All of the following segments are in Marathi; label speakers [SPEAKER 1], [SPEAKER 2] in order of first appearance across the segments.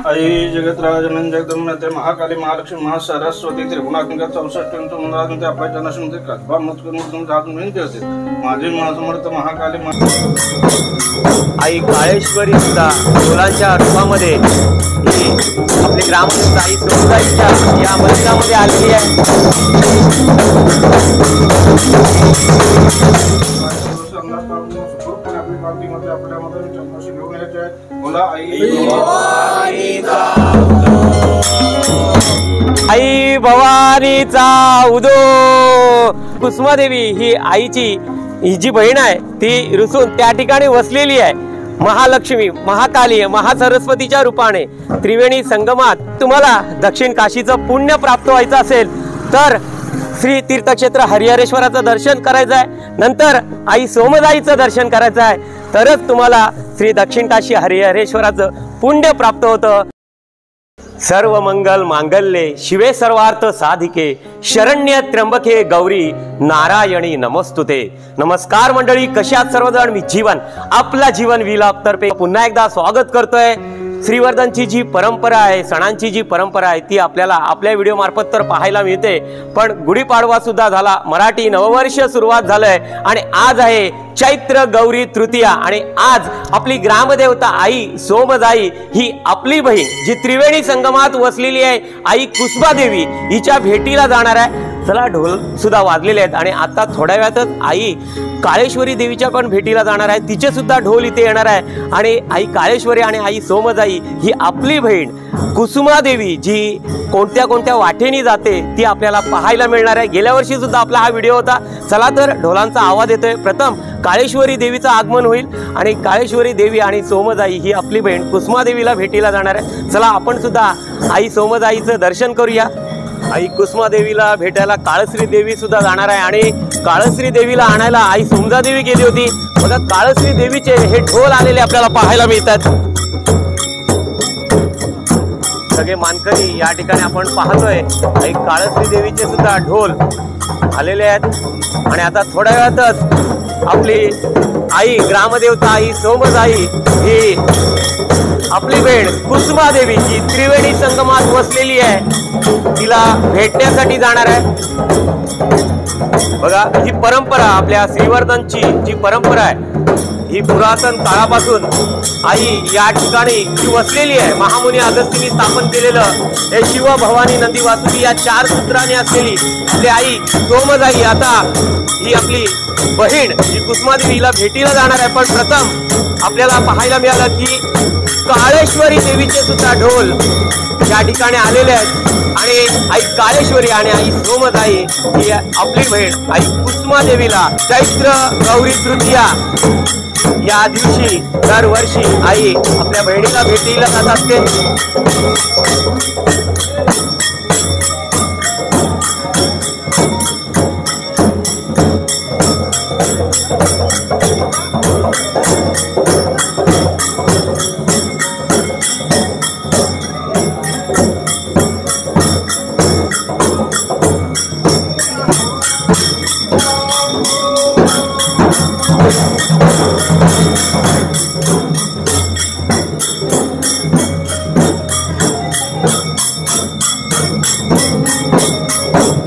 [SPEAKER 1] आई जगतराजन जगदंबे महाकाली महालक्ष्मी महासरस्वती त्रिगुणात्मिका 64 मुलांमध्ये आपल्या जनाशमध्ये कसबा मजकून जात मिळते होते माझे महासमर्थ महाकाली
[SPEAKER 2] आई काळेश्वरी सुद्धा मुलांच्या रूपामध्ये आपली ग्रामदेवता आई सोमदाईच्या या मंदिरामध्ये आलेली आहे। आई भवानीचा उदो। कुसुमादेवी ही आईची ही जी बहीण आहे ती रुसून त्या ठिकाणी वसलेली आहे। महालक्ष्मी महाकाली महासरस्वतीच्या रूपाने त्रिवेणी संगमात तुम्हाला दक्षिण काशीचं पुण्य प्राप्त व्हायचं असेल तर श्री तीर्थक्षेत्र हरिहरेश्वराचं दर्शन करायचं आहे, नंतर आई सोमदाईचं दर्शन करायचं आहे, तरच तुम्हाला श्री दक्षिण काशी हरिहरेश्वराचं पुण्य प्राप्त होतं। सर्व मंगल मांगल्ये शिवे सर्वार्थ साधिके शरण्य त्र्यंबके गौरी नारायणी नमस्तुते। नमस्कार मंडळी, कशी आहात सर्वजण? मी जीवन आपला जीवन व्लॉग तर्फे पुन्हा एकदा स्वागत करतोय। श्रीवर्धनची जी परंपरा आहे, सणांची जी परंपरा आहे ती आपल्याला आपल्या व्हिडिओ मार्फत तर पाहायला मिळते, पण गुढीपाडवा सुद्धा झाला, मराठी नववर्ष सुरुवात झालंय आणि आज आहे चैत्र गौरी तृतीया आणि आज आपली ग्रामदेवता आई सोमदाई ही आपली बहीण जी त्रिवेणी संगमात वसलेली आहे आई कुसुमादेवी हिच्या भेटीला जाणार आहे। चला, ढोल सुद्धा वाजलेले आहेत आणि आता थोड्या वेळातच आई काळेश्वरी देवीच्या पण भेटीला जाणार आहे, तिचे सुद्धा ढोल इथे येणार आहे आणि आई काळेश्वरी आणि आई सोमदाई ही आपली बहीण कुसुमादेवी जी कोणत्या कोणत्या वाटेनी जाते ती आपल्याला पाहायला मिळणार आहे। गेल्या वर्षी सुद्धा आपला हा व्हिडिओ होता। चला तर ढोलांचा आवाज येतोय। प्रथम काळेश्वरी देवीचं आगमन होईल आणि काळेश्वरी देवी आणि सोमदाई ही आपली बहीण कुसुमादेवीला भेटीला जाणार आहे। चला आपण सुद्धा आई सोमदाईचं दर्शन करूया। आई कुसुमादेवीला भेटायला काळश्री देवी सुद्धा जाणार आहे आणि काळश्री देवीला आणायला आई सोमदादेवी गेली होती। बघा, काळश्री देवीचे हे ढोल आलेले आपल्याला पाहायला मिळतात। सगळे मानकरी या ठिकाणी आपण पाहतोय। आई काळश्री देवीचे सुद्धा ढोल आलेले आहेत आणि आता थोड्या वेळातच आपली आई ग्रामदेवता आई सोमदाई ही आपली बहीण कुसुमादेवी जी त्रिवेणी संगमात वसलेली आहे तिला भेटण्यासाठी जाणार आहे। बघा, ही परंपरा आपल्या श्रीवर्धनची जी परंपरा आहे ही पुरातन काळापासून आई या ठिकाणी जी वसलेली आहे। महामुनी अगस्तींनी स्थापन केलेलं हे शिव भवानी नंदी वासुकी या 4 सूत्रांनी असलेली आपली आई सोमदाई आता ही आपली बहीण जी कुसुमादेवी हिला भेटीला जाणार आहे। पण प्रथम आपल्याला पाहायला मिळालं की काळेश्वरी देवीचे सुद्धा ढोल या ठिकाणी आलेले आहेत आणि आई काळेश्वरी आणि आई सोमदाई ही आपली बहीण आई कुसुमादेवीला चैत्र गौरी तृतीया या दिवशी दरवर्षी आई आपल्या बहिणीला भेटीला जात असते।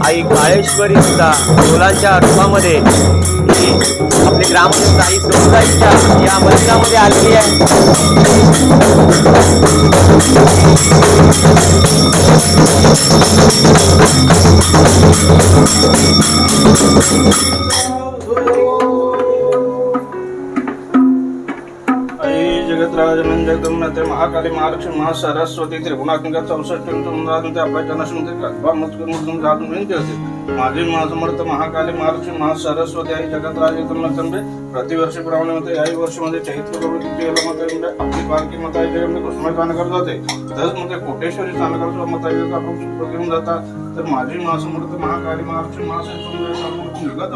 [SPEAKER 2] आई काळेश्वरी सुद्धा ढोलांच्या रूपामध्ये आपली ग्रामदेवता आई सोमदाईच्या या मंदिरामध्ये आलेली आहे।
[SPEAKER 1] जगतराजन जगदंबे महाकाली महालक्ष्मी महासरस्वती त्रिगुणात्मिका 64 मुलांमध्ये आपल्या जनाशमध्ये कसबा मजकून जात मिळते होते माझे महासमर्थ महाकाली महालक्ष्मी महासरस्वती आई जगतराज जगदंबे प्रतिवर्षीप्रमाणे मध्ये याही वर्षामध्ये चैत्र गौरी तृतीयेला मध्ये आपली पालखी माता जगदंबे कुसुमा स्थान करत होते, तसंच मध्ये कोटेश्वरी स्थान करतो माता आपण घेऊन जातात। तर माझी महासमर्थ महाकाली महालक्ष्मी महासरस्वती निघत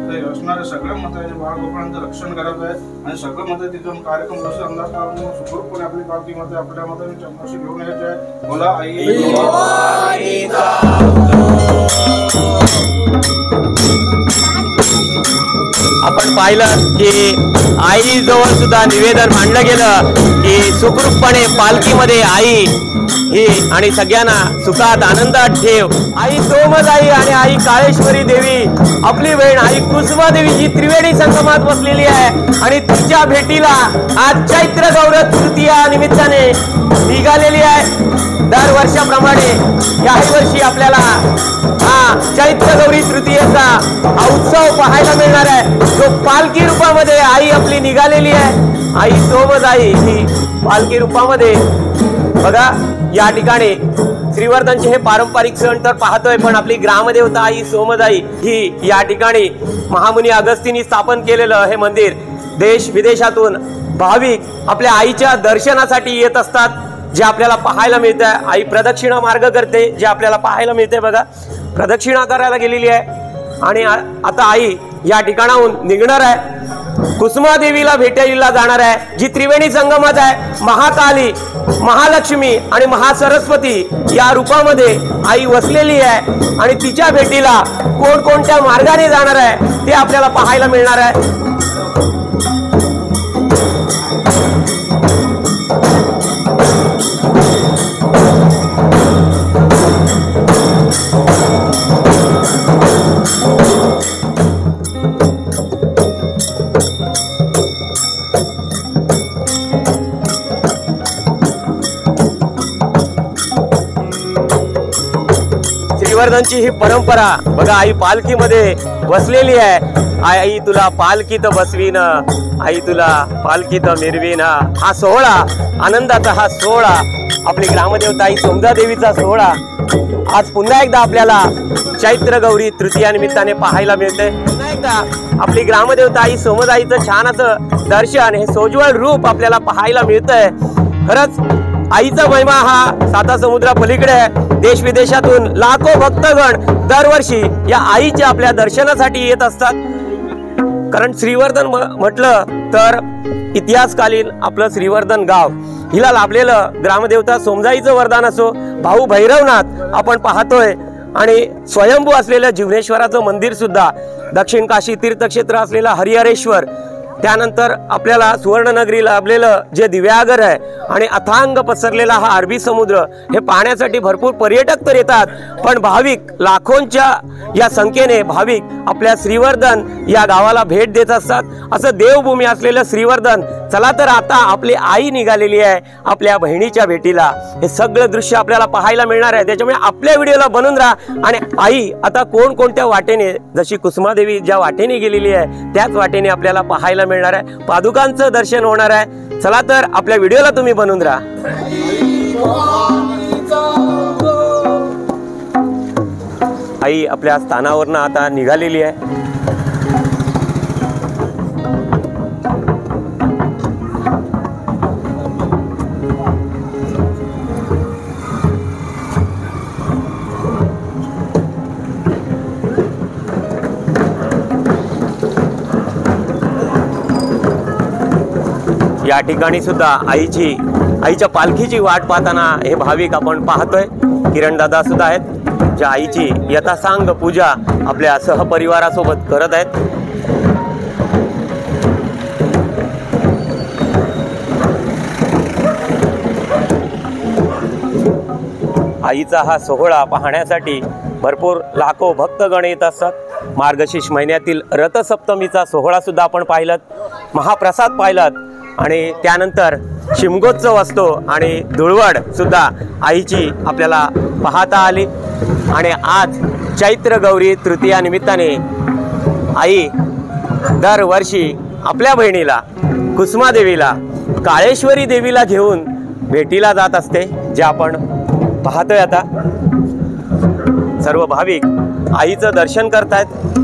[SPEAKER 1] ते असणारे सगळ्या माताचे बाळगोपाळांचं रक्षण करत आहे आणि सगळं मध्ये तिथून कार्यक्रम जसं अंदाज लावून सुखरूपपणे आपली पालखी मध्ये आपल्या मध्ये चमकाशी घेऊन यायचे आहे। बोला आई
[SPEAKER 2] आपण पाहिलं की आईजवळ सुद्धा निवेदन मांडलं गेलं की सुखरूपपणे पालखीमध्ये आई ही आणि सगळ्यांना सुखात आनंदात ठेव। आई सोमदाई आणि आई काळेश्वरी देवी आपली बहीण आई कुसुमा देवी जी त्रिवेणी संगमात बसलेली आहे आणि तिच्या भेटीला आज चैत्र गौर तृतीया निमित्ताने निघालेली आहे। दरवर्षाप्रमाणे याही वर्षी आपल्याला हा चैत्र गौरी तृतीयेचा हा उत्सव पाहायला मिळणार आहे, जो पालखी रूपामध्ये आई आपली निघालेली आहे। आई सोमदाई ही पालखी रूपामध्ये बघा या ठिकाणी श्रीवर्धनचे हे पारंपरिक सण तर पाहतोय, पण आपली ग्रामदेवता आई सोमदाई ही या ठिकाणी महामुनी अगस्तींनी स्थापन केलेलं हे मंदिर देश विदेशातून भाविक आपल्या आईच्या दर्शनासाठी येत असतात, जे आपल्याला पाहायला मिळत आहे। आई प्रदक्षिणा मार्ग करते, जे आपल्याला पाहायला मिळते बघा, प्रदक्षिणा करायला गेलेली आहे आणि आता आई या ठिकाणाहून निघणार आहे, कुसुमा देवीला भेटायला जाणार आहे, जी त्रिवेणी संगमात आहे। महाकाली, महालक्ष्मी आणि महासरस्वती या रूपामध्ये आई वसलेली आहे आणि तिच्या भेटीला कोणकोणत्या मार्गाने जाणार आहे ते आपल्याला पाहायला मिळणार आहे। श्रीवर्धनची ही परंपरा बघा, आई पालखीमध्ये बसलेली आहे। आई तुला पालखीत बसवीन, आई तुला पालखीत मिरवीन, हा सोहळा आनंदाचा हा सोहळा आपली ग्रामदेवता आई सोमदा देवीचा सोहळा आज पुन्हा एकदा आपल्याला चैत्र गौरी तृतीया निमित्ताने पाहायला मिळते। पुन्हा एकदा आपली ग्रामदेवता आई सोमदाईचं छान असं दर्शन, हे सोज्वळ रूप आपल्याला पाहायला मिळतंय। खरंच आईचा महिमा हा साता समुद्रा पलीकडे आहे। देश विदेशातून लाखो भक्तगण दरवर्षी या आईच्या आपल्या दर्शनासाठी येत असतात, कारण श्रीवर्धन म्हटलं तर इतिहासकालीन आपलं श्रीवर्धन गाव हिला लाभलेलं ग्रामदेवता सोमदाईचं वरदान असो, भाऊ भैरवनाथ आपण पाहतोय आणि स्वयंभू असलेलं जीवनेश्वराचं मंदिर सुद्धा, दक्षिण काशी तीर्थक्षेत्र असलेला हरिहरेश्वर, त्यानंतर आपल्याला सुवर्णनगरी लाभलेलं जे दिव्यागर आहे आणि अथांग पसरलेला हा अरबी समुद्र, हे पाहण्यासाठी भरपूर पर्यटक तर येतात, पण भाविक लाखोंच्या या संख्येने भाविक आपल्या श्रीवर्धन या गावाला भेट देत असतात। असं देवभूमी असलेलं श्रीवर्धन, चला तर आता आपली आई निघालेली आहे आपल्या बहिणीच्या भेटीला, हे सगळं दृश्य आपल्याला पाहायला मिळणार आहे। त्याच्यामुळे आपल्या व्हिडिओला बनून राहा आणि आई आता कोणकोणत्या वाटेने, जशी कुसुमा देवी ज्या वाटेने गेलेली आहे त्याच वाटेने आपल्याला पाहायला मिळणार आहे, पादुकांचं दर्शन होणार आहे। चला तर आपल्या व्हिडिओला तुम्ही बनून राहा। आई आपल्या स्थानावरनं आता निघालेली आहे। या ठिकाणी सुद्धा आईच्या पालखीची वाट पाहताना हे भाविक आपण पाहतोय। किरण दादा सुद्धा आहेत, ज्या आईची यथासांग पूजा आपल्या सहपरिवारासोबत करत आहेत। आईचा हा सोहळा पाहण्यासाठी भरपूर लाखो भक्तगण येत असतात। मार्गशीर्ष महिन्यातील रथसप्तमीचा सोहळा सुद्धा आपण पाहिलात, महाप्रसाद पाहिलात आणि त्यानंतर शिमगोत्सव असतो आणि धुळवड सुद्धा आईची आपल्याला पाहता आली। आणि आज चैत्र गौरी तृतीया निमित्ताने आई दरवर्षी आपल्या बहिणीला कुसुमा देवीला, काळेश्वरी देवीला घेऊन भेटीला जात असते, जे आपण पाहतोय। आता सर्व भाविक आईचं दर्शन करतायत।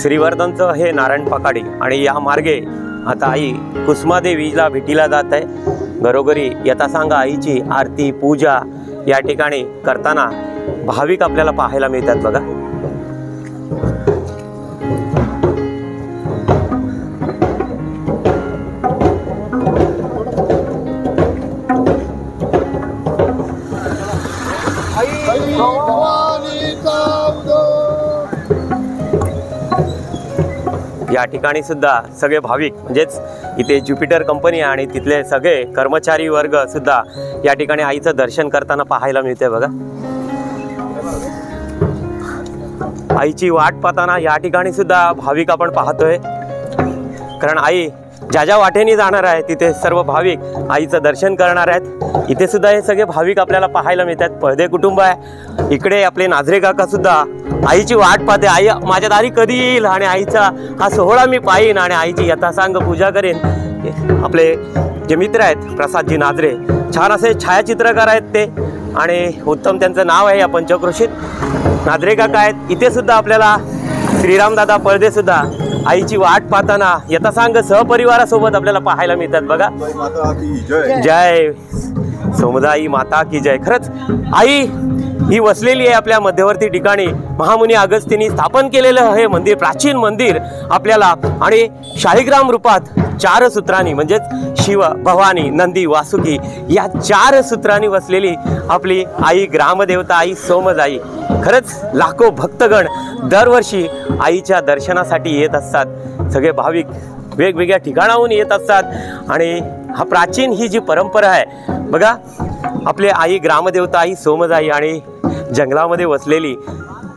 [SPEAKER 2] श्रीवर्धनचं हे नारायण पकाडी आणि या मार्गे आता आई कुसुमा देवीला भेटीला जात आहे। घरोघरी यथासांग आईची आरती पूजा या ठिकाणी करताना भाविक आपल्याला पाहायला मिळतात बघा। या ठिकाणी सुद्धा सगळे भाविक म्हणजेच इथे ज्युपिटर कंपनी आणि तिथले सगळे कर्मचारी वर्ग सुद्धा या ठिकाणी आईचं दर्शन करताना पाहायला मिळते बघा। आईची वाट पाहताना या ठिकाणी सुद्धा भाविक आपण पाहतोय, कारण आई ज्या ज्या वाटेने जाणार आहे तिथे सर्व भाविक आईचं दर्शन करणार आहेत। इथे सुद्धा हे सगळे भाविक आपल्याला पाहायला मिळतात। पळदे कुटुंब आहे, इकडे आपले नाझरे काका सुद्धा आईची वाट पाहते, आई माझ्या दारी कधी येईल आणि आईचा हा सोहळा मी पाहीन आणि आईची यथासांग पूजा करेन। आपले जे मित्र आहेत प्रसादजी नाझरे, छान असे छायाचित्रकार आहेत ते आणि उत्तम त्यांचं नाव आहे या पंचक्रोशीत। नाझरे काका आहेत, इथे सुद्धा आपल्याला श्रीरामदादा पळदे सुद्धा आईची वाट पाहताना यथासांग सहपरिवारासोबत आपल्याला पाहायला मिळतात बघा। जय समुदायी माता की जय। खरंच आई ही वसलेली आहे आपल्या मध्यवर्ती ठिकाणी। महामुनी अगस्तींनी स्थापन केलेलं हे मंदिर, प्राचीन मंदिर आपल्याला आणि शाळीग्राम रूपात 4 सूत्रांनी म्हणजेच शिव, भवानी, नंदी, वासुकी या 4 सूत्रांनी वसलेली आपली आई ग्रामदेवता आई सोमजाई। खरंच लाखो भक्तगण दरवर्षी आईच्या दर्शनासाठी येत असतात। सगळे भाविक वेगवेगळ्या ठिकाणाहून येत असतात आणि हा प्राचीन ही जी परंपरा आहे बघा, आपले आई ग्रामदेवता आई सोमजाई आणि जंगलामध्ये वसलेली,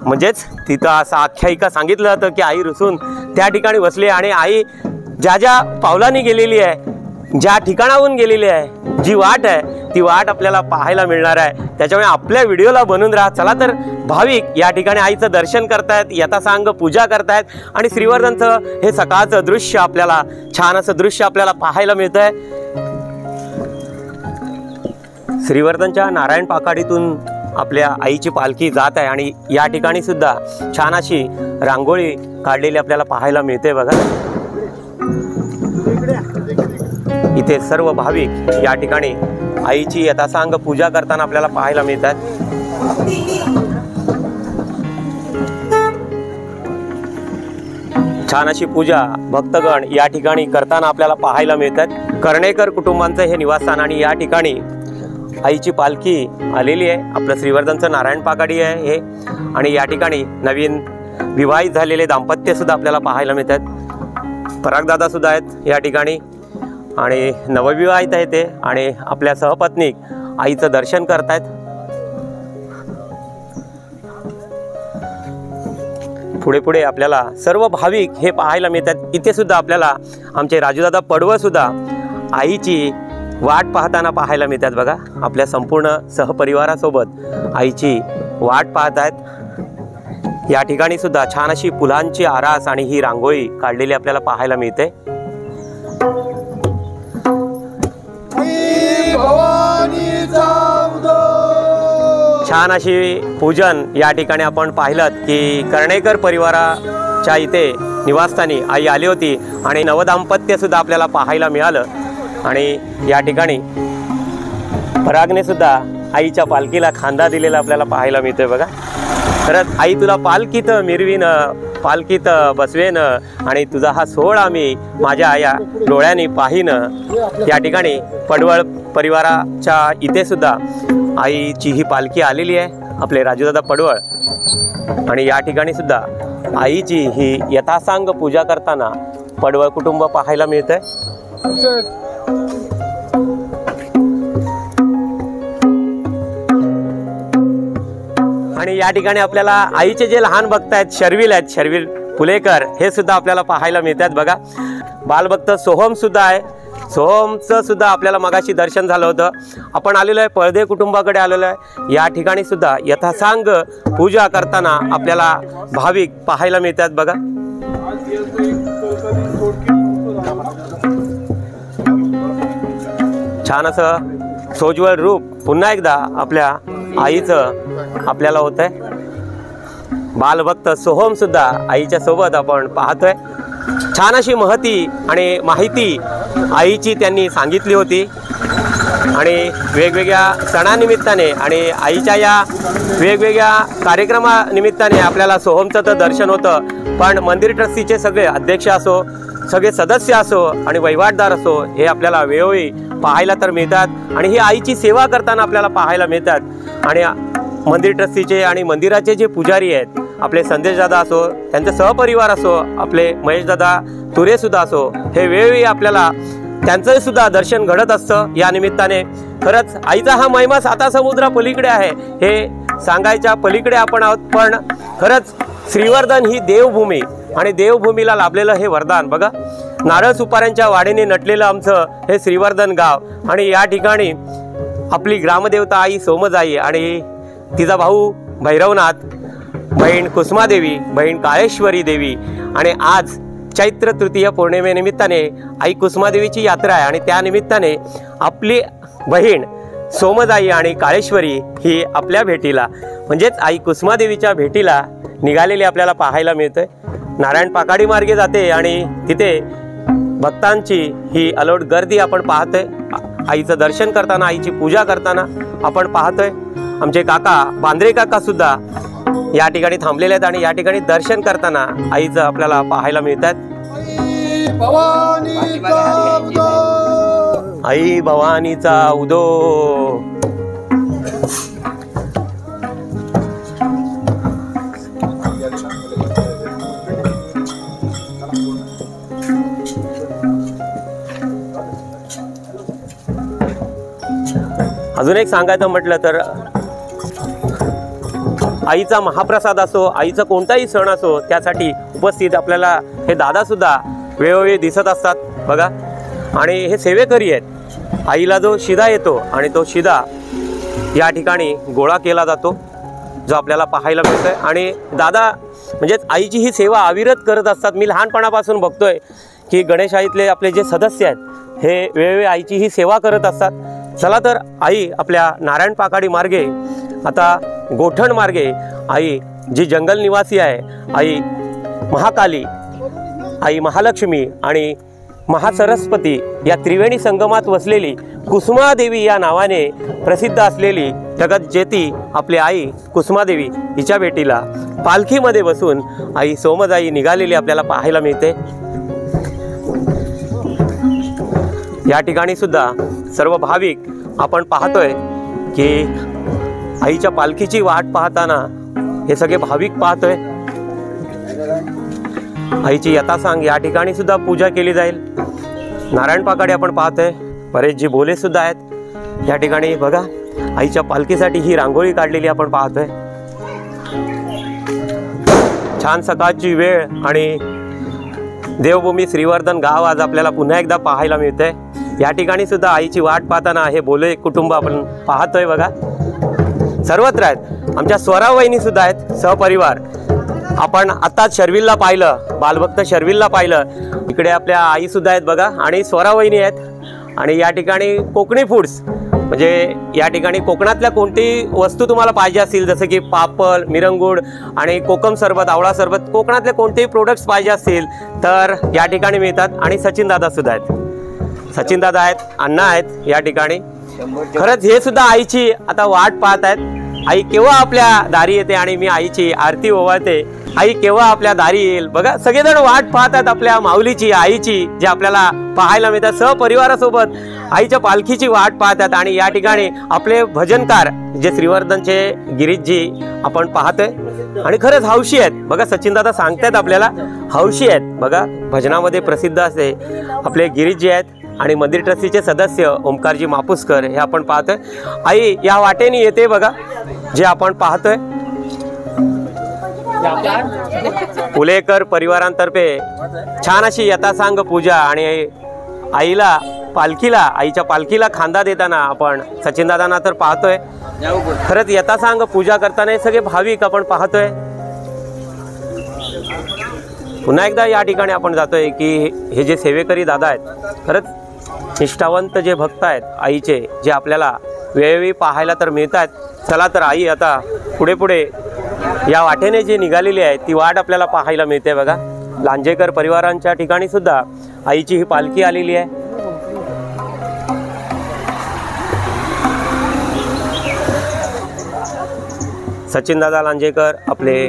[SPEAKER 2] म्हणजेच तिथं असं आख्यायिका सांगितलं जातं की आई रुसून त्या ठिकाणी वसली आणि आई ज्या ज्या पावलांनी गेलेली आहे, ज्या ठिकाणाहून गेलेली आहे, जी वाट आहे ती वाट आपल्याला पाहायला मिळणार आहे। त्याच्यामुळे आपल्या व्हिडिओला बनवून राहा। चला तर भाविक या ठिकाणी आईचं दर्शन करतायत, यथासांग पूजा करतायत आणि श्रीवर्धनचं हे सकाळचं दृश्य आपल्याला छान असं दृश्य आपल्याला पाहायला मिळतंय। श्रीवर्धनच्या नारायण पाकाडीतून आपल्या आईची पालखी जात आहे आणि या ठिकाणी सुद्धा छान अशी रांगोळी काढलेली आपल्याला पाहायला मिळते बघा। इथे सर्व भाविक या ठिकाणी आईची यथासांग पूजा करताना आपल्याला पाहायला मिळतात। छान अशी पूजा भक्तगण या ठिकाणी करताना आपल्याला पाहायला मिळतात। कर्णेकर कुटुंबांचं हे निवासस्थान आणि या ठिकाणी आईची पालखी आलेली आहे। आपलं श्रीवर्धनचं नारायण पाकाडी आहे हे आणि या ठिकाणी नवीन विवाहित झालेले दाम्पत्य सुद्धा आपल्याला पाहायला मिळतात। परागदादा सुद्धा आहेत या ठिकाणी आणि नवविवाहित आहे ते आणि आपल्या सहपत्नी आईचं दर्शन करतायत। पुढे पुढे आपल्याला सर्व भाविक हे पाहायला मिळतात। इथे सुद्धा आपल्याला आमचे राजूदादा पडवळ सुद्धा आईची वाट पाहताना पाहायला मिळतात बघा। आपल्या संपूर्ण सहपरिवारासोबत आईची वाट पाहत आहेत। या ठिकाणी सुद्धा छान अशी फुलांची आरास आणि ही रांगोळी काढलेली आपल्याला पाहायला मिळते। छान अशी पूजन या ठिकाणी आपण पाहिलं की कर्णेकर परिवाराच्या इथे निवासस्थानी आई आली होती आणि नवदाम्पत्य सुद्धा आपल्याला पाहायला मिळालं आणि या ठिकाणी परागने सुद्धा आईच्या पालखीला खांदा दिलेला आपल्याला पाहायला मिळतोय बघा। खरंच आई तुला पालखीत मिरवीन, पालखीत बसवेन आणि तुझा हा सोहळा मी माझ्या या डोळ्यांनी पाहीन। या ठिकाणी पडवळ परिवाराच्या इथे सुद्धा आईची ही पालखी आलेली आहे, आपले राजूदादा पडवळ आणि या ठिकाणी सुद्धा आईची ही यथासांग पूजा करताना पडवळ कुटुंब पाहायला मिळतंय। आणि या ठिकाणी आपल्याला आईचे जे लहान भक्त आहेत शर्विल आहेत, शर्विल पुलेकर हे सुद्धा आपल्याला पाहायला मिळतात बघा। बालभक्त सोहम सुद्धा आहे, सोहमचं सुद्धा आपल्याला मगाशी दर्शन झालं होतं। आपण आलेलो आहे पळदे कुटुंबाकडे आलेलो आहे। या ठिकाणी सुद्धा यथासांग पूजा करताना आपल्याला भाविक पाहायला मिळतात बघा। छान असं सोज्वळ रूप पुन्हा एकदा आपल्या आईचं आपल्याला होतंय। बालभक्त सोहम सुद्धा आईच्या सोबत आपण पाहतोय। छान अशी महती आणि माहिती आईची त्यांनी सांगितली होती आणि वेगवेगळ्या सणानिमित्ताने आणि आईच्या या वेगवेगळ्या कार्यक्रमानिमित्ताने आपल्याला सोहमचं तर दर्शन होतं, पण मंदिर ट्रस्टीचे सगळे अध्यक्ष असो, सगळे सदस्य असो आणि वहिवाटदार असो हे आपल्याला वेळोवेळी पाहायला तर मिळतात आणि ही आईची सेवा करताना आपल्याला पाहायला मिळतात। आणि मंदिर ट्रस्टीचे आणि मंदिराचे जे पुजारी आहेत, आपले संदेशदादा असो, त्यांचे सहपरिवार असो, आपले महेशदादा तुरे सुद्धा असो, हे वेळोवेळी आपल्याला त्यांचं सुद्धा दर्शन घडत असतं। या निमित्ताने खरंच आईचा हा महिमा साता समुद्रा पलीकडे आहे, हे सांगायच्या पलीकडे आपण आहोत। पण खरंच श्रीवर्धन ही देवभूमी आणि देवभूमीला लाभलेलं हे वरदान बघा। नारळ सुपाऱ्यांच्या वाडीने नटलेलं आमचं हे श्रीवर्धन गाव आणि या ठिकाणी आपली ग्रामदेवता आई सोमजाई आणि तिचा भाऊ भैरवनाथ, बहीण कुसुमादेवी, बहीण काळेश्वरी देवी आणि आज चैत्र तृतीय पौर्णिमेनिमित्ताने आई कुसुमादेवीची यात्रा आहे आणि त्या निमित्ताने आपली बहीण सोमजाई आणि काळेश्वरी ही आपल्या भेटीला म्हणजेच आई कुसुमादेवीच्या भेटीला निघालेली आपल्याला पाहायला मिळते। नारायण पाकाडी मार्गे जाते आणि तिथे भक्तांची ही अलोट गर्दी आपण पाहतोय। आईचं दर्शन करताना, आईची पूजा करताना आपण पाहतोय। आमचे काका बांद्रे काका सुद्धा या ठिकाणी थांबलेले आहेत आणि या ठिकाणी दर्शन करताना आईचं आपल्याला पाहायला मिळतात। आई भवानीचा उदो। अजून एक सांगायचं म्हटलं तर आईचा महाप्रसाद असो, आईचा कोणताही सण असो, त्यासाठी उपस्थित आपल्याला हे दादा सुद्धा वेळोवेळी दिसत असतात बघा। आणि हे सेवेकरी आहेत। आईला जो शिदा येतो आणि तो शिदा या ठिकाणी गोळा केला जातो, जो आपल्याला पाहायला मिळतोय। आणि दादा म्हणजेच आईची ही सेवा अविरत करत असतात। मी लहानपणापासून बघतोय की गणेशाईतले आपले जे सदस्य आहेत हे वेळोवेळी आईची ही सेवा करत असतात। चला तर आई आपल्या नारायण पाकाडी मार्गे आता गोठण मार्गे आई जी जंगल निवासी आहे, आई महाकाली, आई महालक्ष्मी आणि महासरस्वती या त्रिवेणी संगमात वसलेली कुसुमादेवी या नावाने प्रसिद्ध असलेली जगज्जेती आपली आई कुसुमादेवी हिच्या भेटीला पालखीमध्ये बसून आई सोमजाई निघालेली आपल्याला पाहायला मिळते। या ठिकाणी सुद्धा सर्व भाविक आपण पाहतोय की आईच्या पालखीची वाट पाहताना हे सगळे भाविक पाहतोय। आईची यथासांग या ठिकाणी सुद्धा पूजा केली जाईल। नारायण पाकाडी आपण पाहतोय, परेशजी बोले सुद्धा आहेत या ठिकाणी बघा। आईच्या पालखीसाठी ही रांगोळी काढलेली आपण पाहतोय। छान सकाळची वेळ आणि देवभूमी श्रीवर्धन गाव आज आपल्याला पुन्हा एकदा पाहायला मिळतंय। या ठिकाणी सुद्धा आईची वाट पाहताना हे बोले कुटुंब आपण पाहतोय बघा। सर्वत्र आहेत, आमच्या स्वरा वहिनी सुद्धा आहेत सहपरिवार। आपण आताच शर्विलला पाहिलं, बालभक्त शर्विलला पाहिलं, इकडे आपल्या आई सुद्धा आहेत बघा आणि स्वरा वहिनी आहेत। आणि या ठिकाणी कोकणी फूड्स म्हणजे या ठिकाणी कोकणातल्या कोणतीही वस्तू तुम्हाला पाहिजे असतील, जसं की पापड, मिरंगूड आणि कोकम सरबत, आवळा सरबत, कोकणातले कोणतेही प्रोडक्ट्स पाहिजे असतील तर या ठिकाणी मिळतात। आणि सचिन दादा सुद्धा आहेत, सचिन दादा आहेत, अण्णा आहेत या ठिकाणी। खरंच हे सुद्धा आईची आता वाट पाहत आहेत। आई केव्हा आपल्या दारी येते आणि मी आईची आरती ओवाळते, आई केव्हा आपल्या दारी येईल बघा। सगळेजण वाट पाहतात आपल्या माऊलीची, आईची, जे आपल्याला पाहायला मिळतात। सहपरिवारासोबत आईच्या पालखीची वाट पाहतात आणि या ठिकाणी आपले भजनकार जे श्रीवर्धनचे गिरीशजी आपण पाहतोय आणि खरंच हौशी आहेत बघा। सचिन दादा सांगतायत आपल्याला हौशी आहेत बघा, भजनामध्ये प्रसिद्ध असे आपले गिरीशजी आहेत आणि मंदिर ट्रस्टीचे सदस्य ओमकारजी मापुसकर हे आपण पाहतोय। आई या वाटेने येते बघा, जे आपण पाहतोय। पुलेकर परिवारांतर्फे छान अशी यथासांग पूजा आणि आईला पालखीला, आईच्या पालखीला खांदा देताना आपण सचिनदादांना तर पाहतोय। खरंच यथासांग पूजा करताना हे सगळे भाविक आपण पाहतोय। पुन्हा एकदा या ठिकाणी आपण जातोय की हे जे सेवेकरी दादा आहेत, खरंच निष्ठावंत जे भक्त आहेत आईचे, जे आपल्याला वेळोवेळी पाहायला तर मिळतात। चला तर आई आता पुढे पुढे या वाटेने जी निघालेली आहे ती वाट आपल्याला पाहायला मिळते बघा। लांजेकर परिवारांच्या ठिकाणी सुद्धा आईची ही पालखी आलेली आहे। सचिनदादा लांजेकर, आपले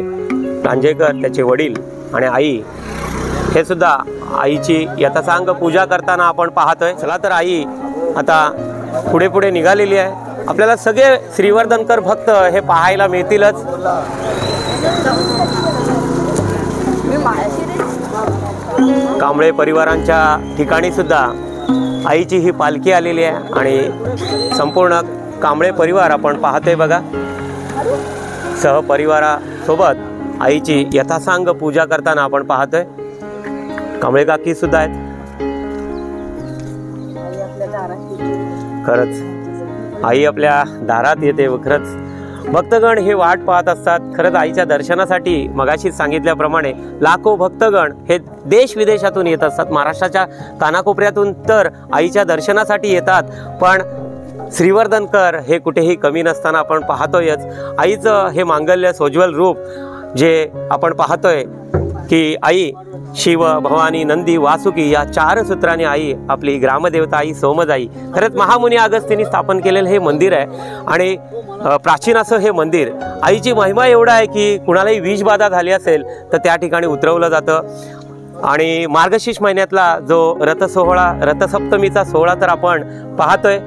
[SPEAKER 2] लांजेकर, त्याचे वडील आणि आई हे सुद्धा आईची यथासांग पूजा करताना आपण पाहतोय। चला तर आई आता पुढे पुढे निघालेली आहे आपल्याला सगळे श्रीवर्धनकर भक्त हे पाहायला मिळतीलच। कांबळे परिवारांच्या ठिकाणी सुद्धा आईची ही पालखी आलेली आहे आणि संपूर्ण कांबळे परिवार आपण पाहतोय बघा, सहपरिवारासोबत आईची यथासांग पूजा करताना आपण पाहतोय। कांबळे काकी सुद्धा आहेत। खरंच आई आपल्या दारात येते व खरंच भक्तगण हे वाट पाहत असतात। खरंच आईच्या दर्शनासाठी मगाशी सांगितल्याप्रमाणे लाखो भक्तगण हे देश विदेशातून येत असतात, महाराष्ट्राच्या कानाकोपऱ्यातून तर आईच्या दर्शनासाठी येतात। पण श्रीवर्धनकर हे कुठेही कमी नसताना आपण पाहतोयच। आईचं हे मांगल्य सोज्वल रूप जे आपण पाहतोय की आई शिव भवानी नंदी वासुकी या 4 सूत्रांनी आई आपली ग्रामदेवता आई सोमजाई, खरंच महामुनी अगस्तींनी स्थापन केलेलं हे मंदिर आहे आणि प्राचीन असं हे मंदिर। आईची महिमा एवढा आहे की कुणालाही विषबाधा झाली असेल तर त्या ठिकाणी उतरवलं जातं। आणि मार्गशीर्ष महिन्यातला जो रथसोहळा, रथसप्तमीचा सोहळा तर आपण पाहतोय,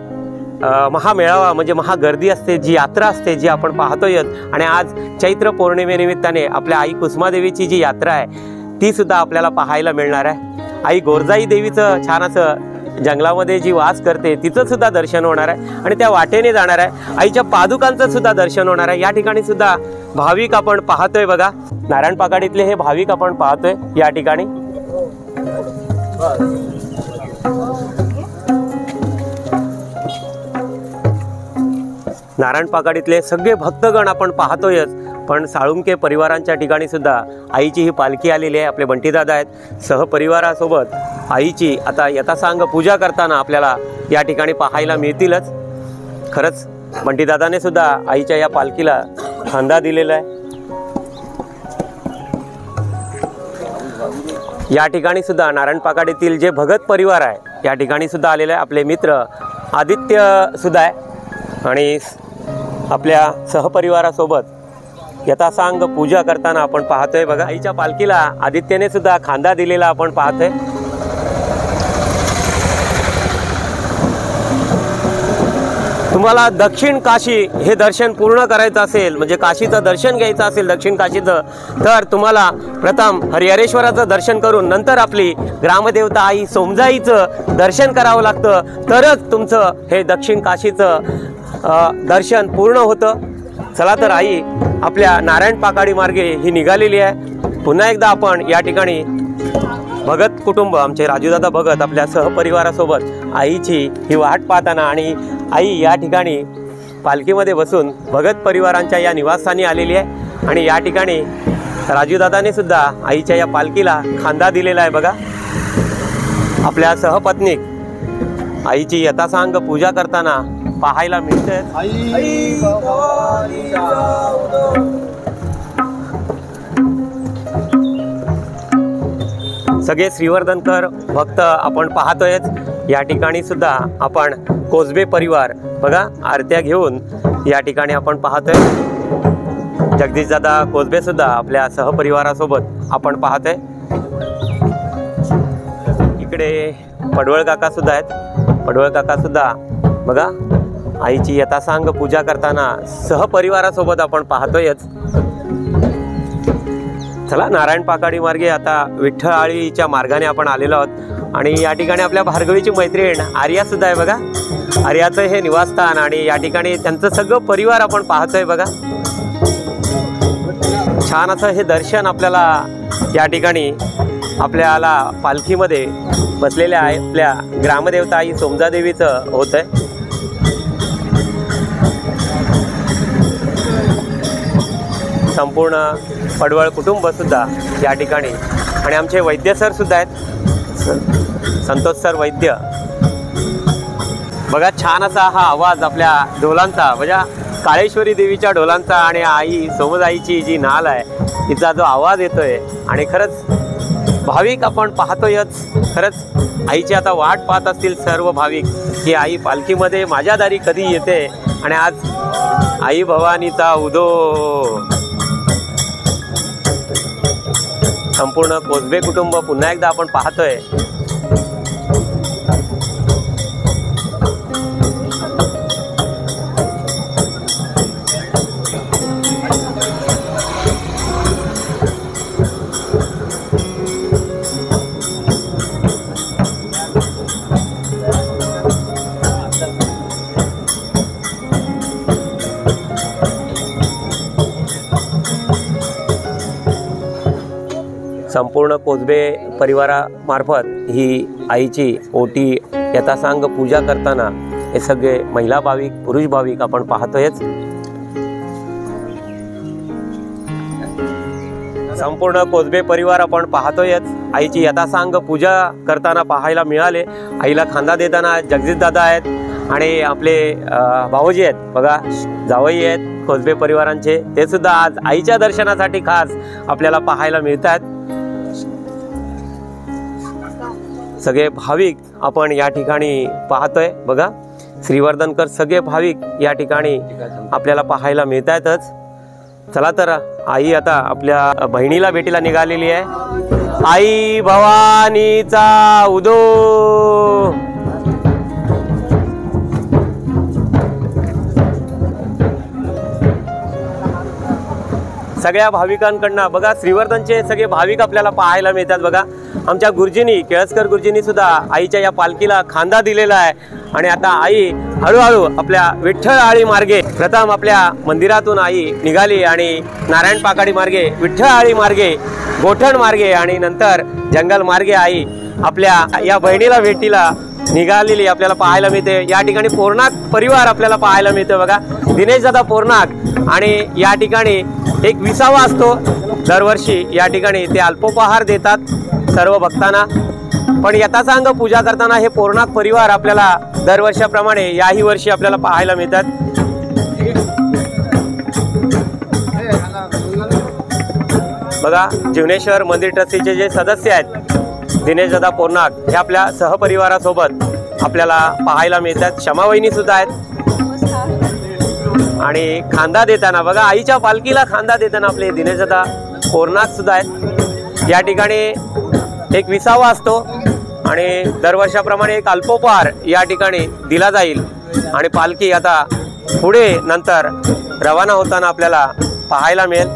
[SPEAKER 2] महामेळावा म्हणजे महागर्दी असते, जी यात्रा असते जी आपण पाहतोयच। आणि आज चैत्र पौर्णिमेनिमित्ताने आपल्या आई कुसुमादेवीची जी यात्रा आहे ती सुद्धा आपल्याला पाहायला मिळणार आहे। आई गोरजाई देवीचं छान असं जंगलामध्ये जी वास करते तिचं सुद्धा दर्शन होणार आहे आणि त्या वाटेने जाणार आहे। आईच्या पादुकांचं सुद्धा दर्शन होणार आहे। या ठिकाणी सुद्धा भाविक आपण पाहतोय बघा, नारायण पाकाडीतले हे भाविक आपण पाहतोय या ठिकाणी। नारायण पाकाडीतले सगळे भक्तगण आपण पाहतोयच, पण साळुंके परिवारांच्या ठिकाणी सुद्धा आईची ही पालखी आलेली आहे। आपले बंटीदादा आहेत, सहपरिवारासोबत आईची आता यथासांग पूजा करताना आपल्याला या ठिकाणी पाहायला मिळतीलच। खरंच बंटीदादाने सुद्धा आईच्या या पालखीला खांदा दिलेला आहे। या ठिकाणी सुद्धा नारायण पाकाडीतील जे भगत परिवार आहे या ठिकाणी सुद्धा आलेले आहे। आपले मित्र आदित्य सुद्धा आहे आणि आपल्या सहपरिवारासोबत यथासांग पूजा करताना आपण पाहतोय बघा। आईच्या पालखीला आदित्यने सुद्धा खांदा दिलेला आपण पाहतोय। तुम्हाला दक्षिण काशी हे दर्शन पूर्ण करायचं असेल, म्हणजे काशीचं दर्शन घ्यायचं असेल दक्षिण काशीचं, तर तुम्हाला प्रथम हरिहरेश्वराचं दर्शन करून नंतर आपली ग्रामदेवता आई सोमजाईचं दर्शन करावं लागतं, तरच तुमचं हे दक्षिण काशीचं दर्शन पूर्ण होतं। चला तर आई आपल्या नारायण पाकाडी मार्गे ही निघालेली आहे। पुन्हा एकदा आपण या ठिकाणी भगत कुटुंब, आमचे राजूदादा भगत आपल्या सहपरिवारासोबत आईची ही वाट पाहताना आणि आई या ठिकाणी पालखीमध्ये बसून भगत परिवारांच्या या निवासस्थानी आलेली आहे आणि या ठिकाणी राजूदादाने सुद्धा आईच्या या पालखीला खांदा दिलेला आहे बघा। आपल्या सहपत्नीक आईची यथासांग पूजा करताना पाहायला मिळते। सगळे श्रीवर्धनकर भक्त आपण पाहतोयच। या ठिकाणी सुद्धा आपण कोसबे परिवार बघा आरत्या घेऊन या ठिकाणी आपण पाहतोय। जगदीशदादा कोसबे सुद्धा आपल्या सहपरिवारासोबत आपण पाहतोय। इकडे पडवळ काका सुद्धा आहेत। पडवळ काका सुद्धा बघा आईची यथासांग पूजा करताना सहपरिवारासोबत आपण पाहतोयच। चला नारायण पाकाडी मार्गे आता विठ्ठळआळीच्या मार्गाने आपण आलेलो आहोत आणि या ठिकाणी आपल्या भार्गवीची मैत्रीण आर्या सुद्धा आहे बघा। आर्याचं हे निवासस्थान आणि या ठिकाणी त्यांचं सगळं परिवार आपण पाहतोय बघा। छान असं हे दर्शन आपल्याला या ठिकाणी आपल्याला पालखीमध्ये बसलेल्या आहे आपल्या ग्रामदेवता आई सोमजादेवीचं होत आहे। संपूर्ण पडवळ कुटुंब सुद्धा या ठिकाणी आणि आमचे वैद्य सर सुद्धा आहेत, संतोष सर वैद्य बघा। छान असा हा आवाज आपल्या ढोलांचा, म्हणजे काळेश्वरी देवीच्या ढोलांचा आणि आई सोमजाईची जी नाल आहे तिचा जो आवाज येतोय आणि खरंच भाविक आपण पाहतोयच। खरंच आईची आता वाट पाहत असतील सर्व भाविक की आई पालखीमध्ये माझ्या दारी कधी येते आणि आज आई भवानीचा उदो। संपूर्ण कोसबे कुटुंब पुन्हा एकदा आपण पाहतोय। संपूर्ण कोजबे परिवारामार्फत ही आईची ओटी यथासांग पूजा करताना हे सगळे महिला भाविक पुरुष भाविक आपण पाहतोयच। संपूर्ण कोजबे परिवार आपण पाहतोयच आईची यथासांग पूजा करताना पाहायला मिळाले। आईला खांदा देताना जगजित दादा आहेत आणि आपले भाऊजी आहेत बघा, जावई आहेत कोजबे परिवारांचे, ते सुद्धा आज आईच्या दर्शनासाठी खास आपल्याला पाहायला मिळतात। सगळे भाविक आपण या ठिकाणी पाहतोय बघा, श्रीवर्धनकर सगळे भाविक या ठिकाणी आपल्याला पाहायला मिळतातच। चला तर आई आता आपल्या बहिणीला भेटीला निघालेली आहे। आई भवानीचा उदो। सगळ्या भाविकांकडनं बघा, श्रीवर्धनचे सगळे भाविक आपल्याला पाहायला मिळतात बघा। आमच्या गुरुजींनी, केळसकर गुरुजींनी सुद्धा आईच्या या पालखीला खांदा दिलेला आहे आणि आता आई हळूहळू आपल्या विठ्ठल आळी मार्गे, प्रथम आपल्या मंदिरातून आई निघाली आणि नारायण पाकाडी मार्गे, विठ्ठल आळी मार्गे, गोठण मार्गे आणि नंतर जंगल मार्गे आई आपल्या या बहिणीला भेटीला निघालेली आपल्याला पाहायला मिळते। या ठिकाणी पोरनाक परिवार आपल्याला पाहायला मिळतो बघा, दिनेश दादा पोरनाक, आणि या ठिकाणी एक विसावा असतो दरवर्षी, या ठिकाणी ते अल्पोपहार देतात सर्व भक्तांना। पण यथासांग पूजा करताना हे पोरनाक परिवार आपल्याला दरवर्षाप्रमाणे याही वर्षी आपल्याला पाहायला मिळतात। बघा, जीवनेश्वर मंदिर ट्रस्टीचे जे सदस्य आहेत दिनेश दादा पोरनाक, हे आपल्या सहपरिवारासोबत आपल्याला पाहायला मिळतात। क्षमावहिनी सुद्धा आहेत आणि खांदा देताना बघा, आईच्या पालखीला खांदा देताना आपले दिनेश दादा पोरनाक सुद्धा आहेत। या ठिकाणी एक विसावा असतो आणि दरवर्षाप्रमाणे एक अल्पोपहार या ठिकाणी दिला जाईल आणि पालखी आता पुढे नंतर रवाना होताना आपल्याला पाहायला मिळेल।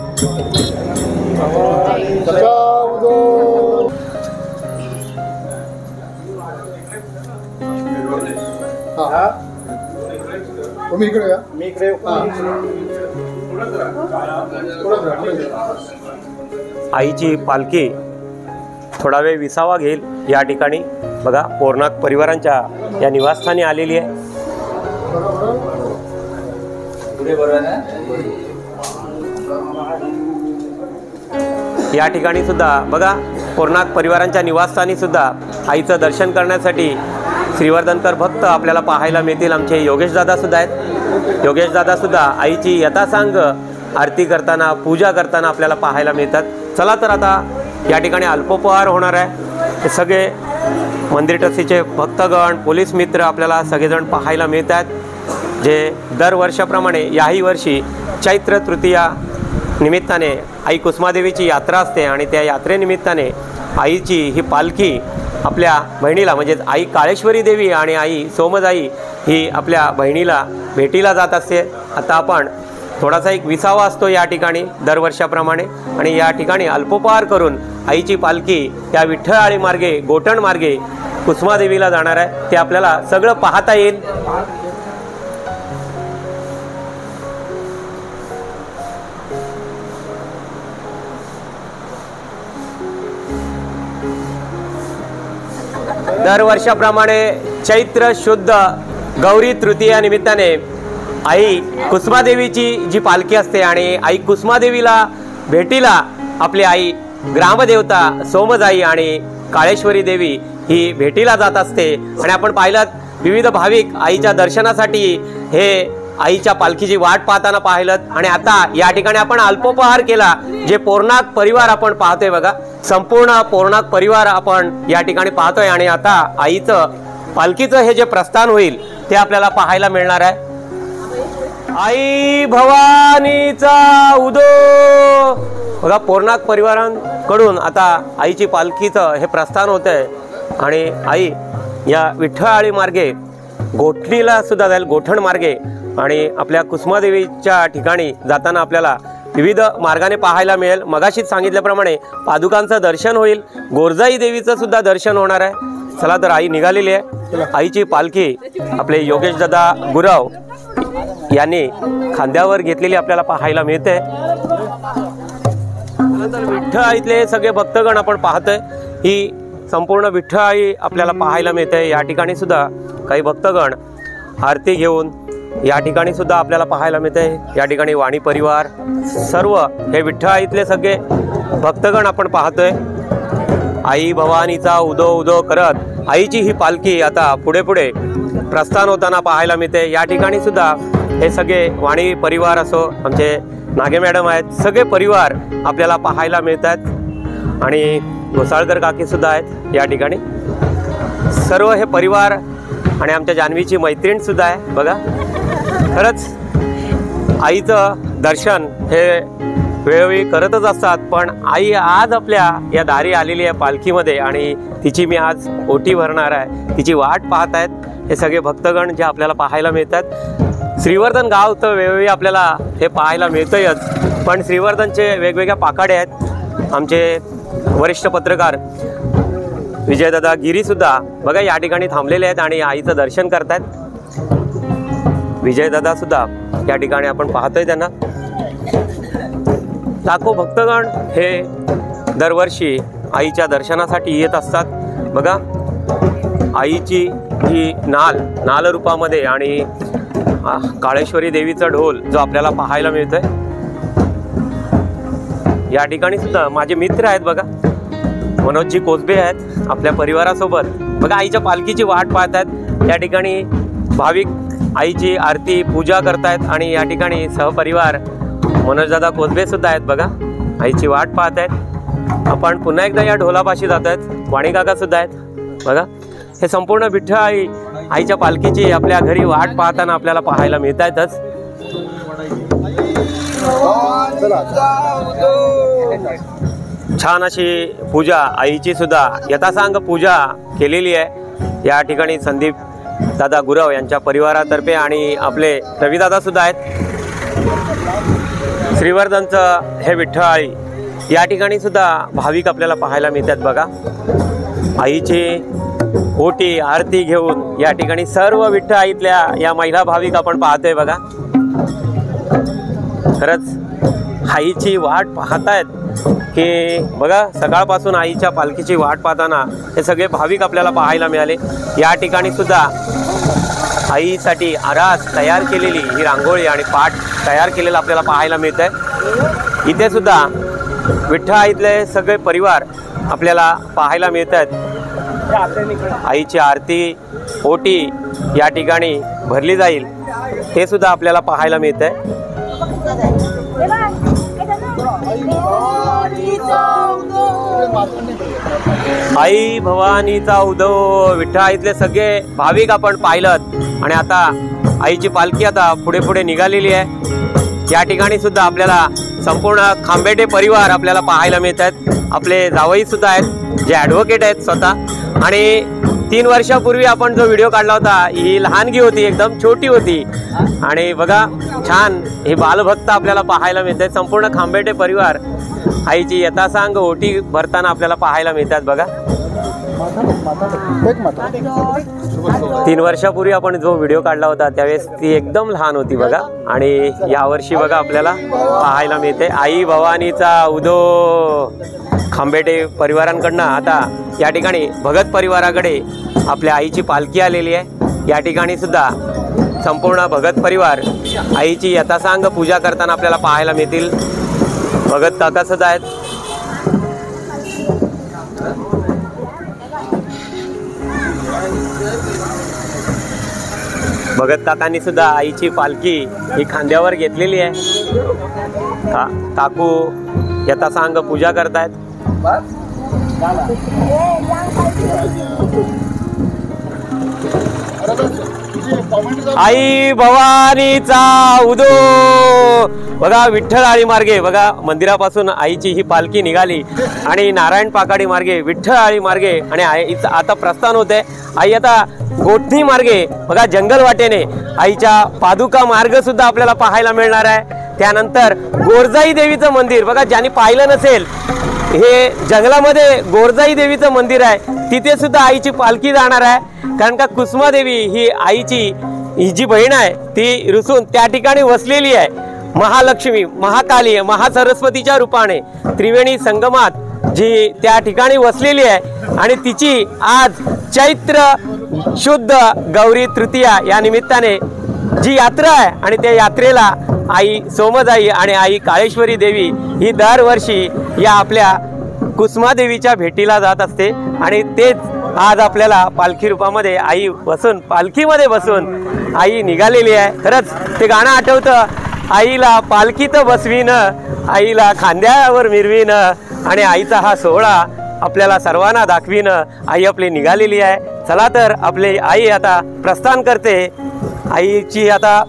[SPEAKER 2] आईची पालखी थोडा वेळ विसावा घेईल या ठिकाणी बघा, पोरनाक परिवारांच्या या निवासस्थानी आलेली आहे। या ठिकाणी सुद्धा बघा, पोरनाक परिवारांच्या निवासस्थानी सुद्धा आईचं दर्शन करण्यासाठी श्रीवर्धनकर भक्त आपल्याला पाहायला मिळतील। आमचे योगेश दादा सुद्धा आहेत, योगेश दादा सुद्धा आईची यथासांग आरती करताना पूजा करताना आपल्याला पाहायला मिळतात। चला तर आता या ठिकाणी अल्पोपहार होणार आहे। हे सगळे मंदिर ट्रस्टीचे भक्तगण, पोलीस मित्र आपल्याला सगळेजण पाहायला मिळतात, जे दरवर्षाप्रमाणे याही वर्षी चैत्र तृतीया निमित्ताने आई कुसुमादेवीची यात्रा असते आणि त्या यात्रेनिमित्ताने आईची ही पालखी आपल्या बहिणीला म्हणजेच आई काळेश्वरी देवी आणि आई सोमजाई ही आपल्या बहिणीला भेटीला जात असते। आता आपण थोडासा एक विसावा असतो या ठिकाणी दरवर्षाप्रमाणे आणि या ठिकाणी अल्पोपहार करून आईची पालखी त्या विठ्ठल आळी मार्गे, गोठण मार्गे कुसुमादेवीला जाणार आहे। ते आपल्याला सगळं पाहता येईल। दरवर्षाप्रमाणे चैत्र शुद्ध गौरी तृतीया निमित्ताने आई कुसुमादेवीची जी पालखी असते आणि आई कुसुमादेवीला भेटीला आपली आई ग्रामदेवता सोमजाई आणि काळेश्वरी देवी ही भेटीला जात असते आणि आपण पाहिलं विविध भाविक आईच्या दर्शनासाठी हे आईच्या पालखीची वाट पाहताना पाहिलं आणि आता या ठिकाणी आपण अल्पोपहार केला। जे पोरनाक परिवार आपण पाहतोय बघा, संपूर्ण पोरनाक परिवार आपण या ठिकाणी पाहतोय आणि आता आईचं पालखीचं हे जे प्रस्थान होईल ते आपल्याला पाहायला मिळणार आहे। आई भवानीचा उदो बघा, पोरनाक परिवारांकडून आता आईची पालखीचं हे प्रस्थान होत आहे आणि आई या विठ्ठल आळी मार्गे गोठणीला सुद्धा जाईल, गोठण मार्गे, आणि आपल्या कुसुमादेवीच्या ठिकाणी जाताना आपल्याला विविध मार्गाने पाहायला मिळेल। मगाशीच सांगितल्याप्रमाणे पादुकांचं दर्शन होईल, गोरजाई देवीचं सुद्धा दर्शन होणार आहे। चला तर आई निघालेली आहे। आईची पालखी आपले योगेश दादा गुरव यांनी खांद्यावर घेतलेली आपल्याला पाहायला मिळते। विठ्ठलाईतले सगळे भक्तगण आपण पाहतोय। ही संपूर्ण विठ्ठलाई आपल्याला पाहायला मिळते। या ठिकाणी सुद्धा काही भक्तगण आरती घेऊन या ठिकाणी सुद्धा आपल्याला पाहायला मिळते। या ठिकाणी वाणी परिवार सर्व हे विठ्ठलाईतले सगळे भक्तगण आपण पाहतोय। आई भवानीचा उदो उदो करत आईची ही पालखी आता पुढे पुढे प्रस्थान होताना पाहायला मिळते। या ठिकाणी सुद्धा हे सगळे वाणी परिवार असो, आमचे नागे मॅडम आहेत, सगळे परिवार आपल्याला पाहायला मिळतात आणि घोसाळकर काकी सुद्धा आहेत या ठिकाणी। सर्व हे परिवार आणि आमच्या जान्हवीची मैत्रीण सुद्धा आहे बघा। खरंच आईचं दर्शन हे वेळोवेळी करतच असतात, पण आई आज आपल्या या दारी आलेली आहे पालखीमध्ये आणि तिची मी आज ओटी भरणार आहे, तिची वाट पाहत आहेत हे सगळे भक्तगण जे आपल्याला पाहायला मिळतात। श्रीवर्धन गाव तर वेळोवेळी आपल्याला हे पाहायला मिळतंयच, पण श्रीवर्धनचे वेगवेगळ्या पाखाडे आहेत। आमचे वरिष्ठ पत्रकार विजयदादा गिरीसुद्धा बघा या ठिकाणी थांबलेले आहेत आणि आईचं दर्शन करतायत। विजयदादा सुद्धा या ठिकाणी आपण पाहतोय त्यांना। लाखो भक्तगण हे दरवर्षी आईच्या दर्शनासाठी येत असतात बघा। आईची ही नाल रूपामध्ये आणि काळेश्वरी देवीचा ढोल जो आपल्याला पाहायला मिळतोय। या ठिकाणी सुद्धा माझे मित्र आहेत बघा, मनोजजी कोसबे आहेत आपल्या परिवारासोबत बघा आईच्या पालखीची वाट पाहतात। या ठिकाणी भाविक आईची आरती पूजा करतायत आणि या ठिकाणी सहपरिवार मनोजदादा कोसबे सुद्धा आहेत बघा, आईची वाट पाहत आहेत। आपण पुन्हा एकदा या ढोलापाशी जात आहेत, वाणी काका सुद्धा आहेत बघा। हे संपूर्ण विठ्ठलाई आईच्या पालखीची आपल्या घरी वाट पाहताना आपल्याला पाहायला मिळतातच। छान अशी पूजा आईची सुद्धा यथासांग पूजा केलेली आहे या ठिकाणी। संदीप दादा गुरव यांच्या परिवारातर्फे आणि आपले रविदादा सुद्धा आहेत। श्रीवर्धनचं हे विठ्ठलाई या ठिकाणी सुद्धा भाविक आपल्याला पाहायला मिळतात बघा। आईची ओटी आरती घेऊन या ठिकाणी सर्व विठ्ठलाईतल्या या महिला भाविक आपण पाहतोय बघा। खरंच आईची वाट पाहतायत की बघा, सकाळपासून आईच्या पालखीची वाट पाहताना हे सगळे भाविक आपल्याला पाहायला मिळाले। या ठिकाणी सुद्धा आईसाठी आरास तयार केलेली ही रांगोळी आणि पाट तयार केलेला आपल्याला पाहायला मिळत आहे। इथे सुद्धा विठ्ठलाईतले सगळे परिवार आपल्याला पाहायला मिळत आहेत। आईची आरती ओटी या ठिकाणी भरली जाईल हे सुद्धा आपल्याला पाहायला मिळत आहे। आई भवानीचा उदो विठ्ठलाईतले सगळे भाविक आपण पाहिलं आणि आता आईची पालखी आता पुढे पुढे निघालेली आहे। या ठिकाणी सुद्धा आपल्याला संपूर्ण खांबेटे परिवार आपल्याला पाहायला मिळतात। आपले जावई सुद्धा आहेत जे ॲडव्होकेट आहेत स्वतः। आणि 3 वर्षापूर्वी आपण जो व्हिडिओ काढला होता ही लहानगी होती, एकदम छोटी होती आणि बघा छान हे बालभक्त आपल्याला पाहायला मिळतात। संपूर्ण खांबेटे परिवार आईची यथासांग ओटी भरताना आपल्याला पाहायला मिळतात बघा। 3 वर्षापूर्वी आपण जो व्हिडिओ काढला होता त्यावेळेस ती एकदम लहान होती बघा आणि यावर्षी बघा आपल्याला पाहायला मिळते आई भवानीचा उदो। खांबेटे परिवारांकडनं आता या ठिकाणी भगत परिवाराकडे आपल्या आईची पालखी आलेली आहे। या ठिकाणी सुद्धा संपूर्ण भगत परिवार आईची यथासांग पूजा करताना आपल्याला पाहायला मिळतील। भगत काका सुद्धा आहेत। भगत काकांनी सुद्धा आईची पालखी ही खांद्यावर घेतलेली आहे। काकू यथासांग पूजा करतायत। आई भवानीचा उदो बघा विठ्ठलाळी मार्गे बघा मंदिरापासून आईची ही पालखी निघाली आणि नारायण पाकाडी मार्गे विठ्ठलाळी मार्गे आणि आईचं आता प्रस्थान होते। आई आता गोठणी मार्गे बघा जंगल वाटेने आईच्या पादुका मार्ग सुद्धा आपल्याला पाहायला मिळणार आहे। त्यानंतर गोरजाई देवीचं मंदिर बघा, ज्यांनी पाहिलं नसेल हे जंगलामध्ये गोरजाई देवीचं मंदिर आहे, तिथे सुद्धा आईची पालखी जाणार आहे। कारण का कुसुमा देवी ही आईची ही जी बहीण आहे ती रुसून त्या ठिकाणी वसलेली आहे। महालक्ष्मी, महाकाली, महासरस्वतीच्या रूपाने त्रिवेणी संगमात जी त्या ठिकाणी वसलेली आहे आणि तिची आज चैत्र शुद्ध गौरी तृतीया या निमित्ताने जी यात्रा आहे आणि त्या यात्रेला आई सोमदाई आणि आई काळेश्वरी देवी ही दरवर्षी या आपल्या कुसुमादेवीच्या भेटीला जात असते आणि तेच आज आपल्याला पालखी रूपामध्ये आई बसून पालखीमध्ये बसून आई निघालेली आहे। खरंच ते गाणं आठवतं, आईला पालखीत बसवीनं, आईला खांद्यावर मिरवीनं आणि आईचा हा सोहळा आपल्याला सर्वांना दाखवीनं आई आपली निघालेली आहे। चला तर आपली आई आता प्रस्थान करते। आईची आता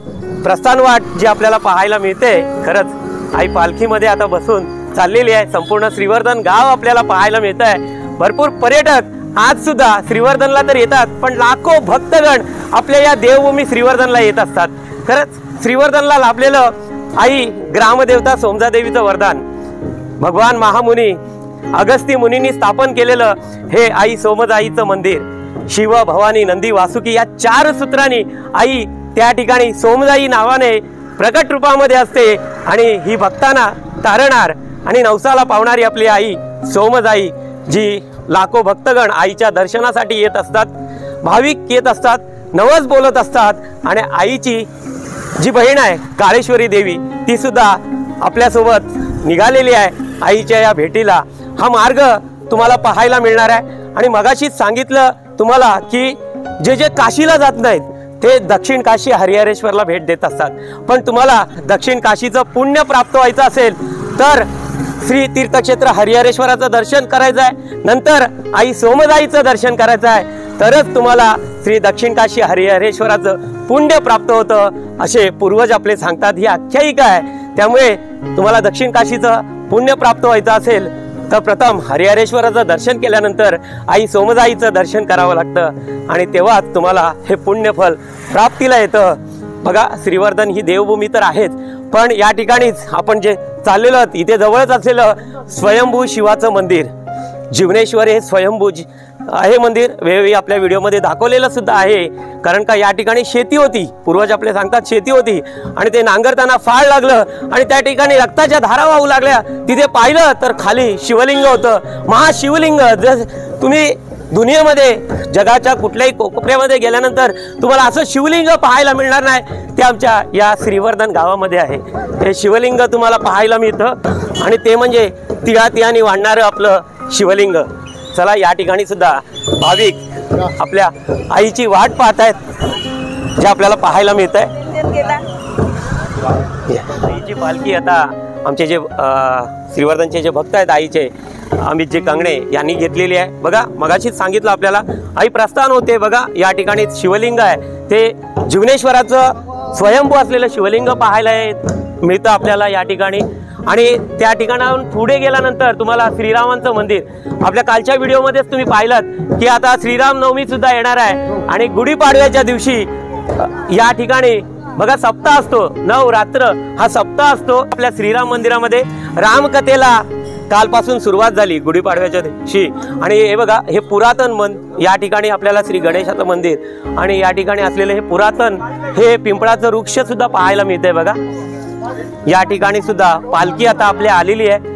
[SPEAKER 2] प्रस्थान वाट जी आपल्याला पाहायला मिळते, खरंच आई पालखीमध्ये आता बसून चाललेली आहे। संपूर्ण श्रीवर्धन गाव आपल्याला पाहायला मिळत आहे। भरपूर पर्यटक आज सुद्धा श्रीवर्धनला तर येतात, पण लाखो भक्तगण आपल्या या देवभूमी श्रीवर्धनला येत असतात। खरंच श्रीवर्धनला लाभलेलं आई ग्रामदेवता सोमजादेवीचं वरदान, भगवान महामुनी अगस्ती मुनींनी स्थापन केलेलं हे आई सोमजाईचं मंदिर, शिव भवानी नंदी वासुकी या 4 सूत्रांनी आई त्या ठिकाणी सोमजाई नावाने प्रकट रूपामध्ये असते आणि ही भक्तांना तारणार आणि नवसाला पावणारी आपली आई सोमजाई, जी लाखो भक्तगण आईच्या दर्शनासाठी येत असतात, भाविक येत असतात, नवस बोलत असतात आणि आईची जी बहीण आहे काळेश्वरी देवी ती सुद्धा आपल्यासोबत निघालेली आहे आईच्या या भेटीला। हा मार्ग तुम्हाला पाहायला मिळणार आहे आणि मगाशीच सांगितलं तुम्हाला की जे जे काशीला जात नाहीत ते दक्षिण काशी हरिहरेश्वरला भेट देत असतात, पण तुम्हाला दक्षिण काशीचं पुण्य प्राप्त व्हायचं असेल तर श्री तीर्थक्षेत्र हरिहरेश्वराचं दर्शन करायचं आहे, नंतर आई सोमजाईचं दर्शन करायचं आहे, तरच तुम्हाला श्री दक्षिण काशी हरिहरेश्वराचं पुण्य प्राप्त होतं असे पूर्वज आपले सांगतात। ही आख्यायिका आहे। त्यामुळे तुम्हाला दक्षिण काशीचं पुण्य प्राप्त व्हायचं असेल तर प्रथम हरिहरेश्वराचं दर्शन केल्यानंतर आई सोमजाईचं दर्शन करावं लागतं आणि तेव्हाच तुम्हाला हे पुण्यफल प्राप्तीला येतं। बघा श्रीवर्धन ही देवभूमी तर आहेच, पण या ठिकाणीच आपण जे चाललेलो इथे जवळच असलेलं स्वयंभू शिवाचं मंदिर जीवनेश्वर हे स्वयंभू आहे मंदिर वेळोवेळी आपल्या व्हिडिओमध्ये दाखवलेलं सुद्धा आहे। कारण का या ठिकाणी शेती होती, पूर्वज आपले सांगतात शेती होती आणि ते नांगरताना फाळ लागलं आणि त्या ठिकाणी रक्ताच्या धारा वाहू लागल्या। तिथे पाहिलं तर खाली शिवलिंग होतं, महाशिवलिंग। जर तुम्ही दुनियेमध्ये जगाच्या कुठल्याही कोपऱ्यामध्ये गेल्यानंतर तुम्हाला असं शिवलिंग पाहायला मिळणार नाही, ते आमच्या या श्रीवर्धन गावामध्ये आहे। हे शिवलिंग तुम्हाला पाहायला मिळतं आणि ते म्हणजे तिळातिळाने वाढणारं आपलं शिवलिंग। चला या ठिकाणी सुद्धा भाविक आपल्या आईची वाट पाहत आहेत, जे आपल्याला पाहायला मिळत आहे। आईची पालखी आता आमचे जे श्रीवर्धनचे जे भक्त आहेत आईचे अमितजी कंगणे यांनी घेतलेली आहे। बघा मगाशीच सांगितलं आपल्याला आई प्रस्थान होते। बघा या ठिकाणी शिवलिंग आहे, ते जीवनेश्वराचं स्वयंभू असलेलं शिवलिंग पाहायला मिळतं आपल्याला या ठिकाणी। आणि त्या ठिकाणाहून पुढे गेल्यानंतर तुम्हाला श्रीरामांचं मंदिर आपल्या कालच्या व्हिडिओमध्येच तुम्ही पाहिलं की आता श्रीराम नवमी सुद्धा येणार आहे आणि गुढीपाडव्याच्या दिवशी या ठिकाणी बघा सप्ताह असतो, 9 रात्र हा सप्ताह असतो आपल्या श्रीराम मंदिरामध्ये। रामकथेला कालपासून सुरुवात झाली गुढीपाडव्याच्या दिवशी आणि हे बघा हे पुरातन या ठिकाणी आपल्याला श्री गणेशाचं मंदिर आणि या ठिकाणी असलेले हे पुरातन हे पिंपळाचं वृक्ष सुद्धा पाहायला मिळतंय। बघा या ठिकाणी सुद्धा पालखी आता आपल्या आलेली आहे।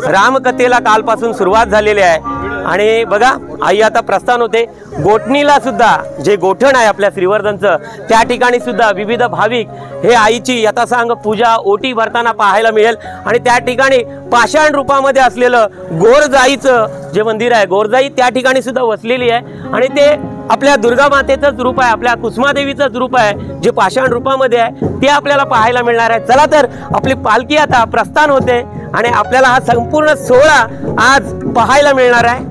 [SPEAKER 2] रामकथेला कालपासून सुरुवात झालेली आहे आणि बघा आई आता प्रस्थान होते। गोठणीला सुद्धा जे गोठण आहे आपल्या श्रीवर्धनचं त्या ठिकाणी सुद्धा विविध भाविक हे आईची यथासांग पूजा ओटी भरताना पाहायला मिळेल आणि त्या ठिकाणी पाषाण रूपामध्ये असलेलं गोरजाईचं जे मंदिर आहे, गोरजाई त्या ठिकाणी सुद्धा वसलेली आहे आणि ते आपल्या दुर्गा मातेचंच रूप आहे, आपल्या कुसुमादेवीचंच रूप आहे, जे पाषाण रूपामध्ये आहे ते आपल्याला पाहायला मिळणार आहे। चला तर आपली पालखी आता प्रस्थान होते आणि आपल्याला हा संपूर्ण सोहळा आज पाहायला मिळणार आहे।